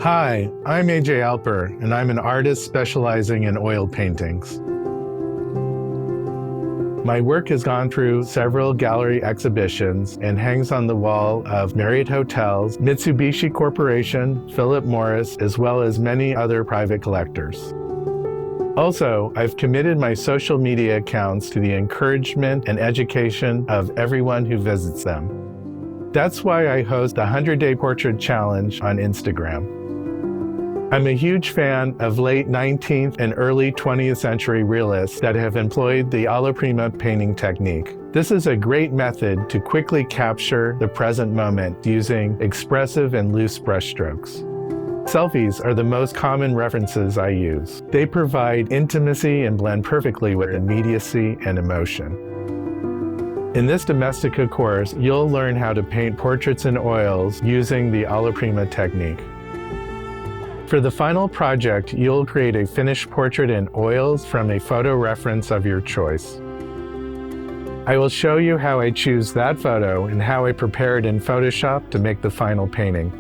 Hi, I'm AJ Alper, and I'm an artist specializing in oil paintings. My work has gone through several gallery exhibitions and hangs on the wall of Marriott Hotels, Mitsubishi Corporation, Philip Morris, as well as many other private collectors. Also, I've committed my social media accounts to the encouragement and education of everyone who visits them. That's why I host the 100-Day Portrait Challenge on Instagram. I'm a huge fan of late 19th and early 20th century realists that have employed the alla prima painting technique. This is a great method to quickly capture the present moment using expressive and loose brushstrokes. Selfies are the most common references I use. They provide intimacy and blend perfectly with immediacy and emotion. In this Domestika course, you'll learn how to paint portraits in oils using the alla prima technique. For the final project, you'll create a finished portrait in oils from a photo reference of your choice. I will show you how I choose that photo and how I prepare it in Photoshop to make the final painting.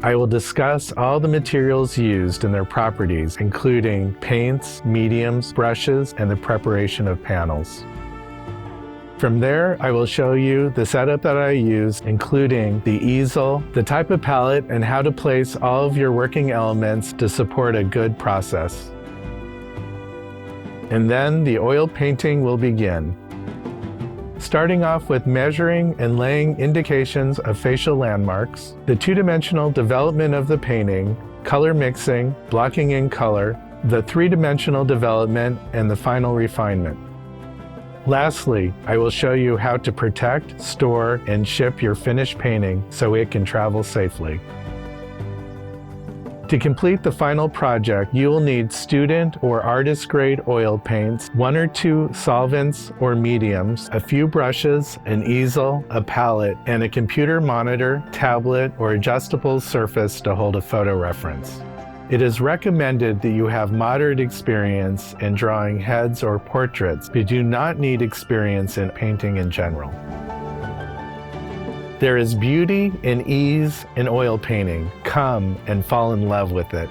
I will discuss all the materials used and their properties, including paints, mediums, brushes, and the preparation of panels. From there, I will show you the setup that I use, including the easel, the type of palette, and how to place all of your working elements to support a good process. And then the oil painting will begin. Starting off with measuring and laying indications of facial landmarks, the two-dimensional development of the painting, color mixing, blocking in color, the three-dimensional development, and the final refinement. Lastly, I will show you how to protect, store, and ship your finished painting so it can travel safely. To complete the final project, you will need student or artist-grade oil paints, 1 or 2 solvents or mediums, a few brushes, an easel, a palette, and a computer monitor, tablet, or adjustable surface to hold a photo reference. It is recommended that you have moderate experience in drawing heads or portraits, but do not need experience in painting in general. There is beauty and ease in oil painting. Come and fall in love with it.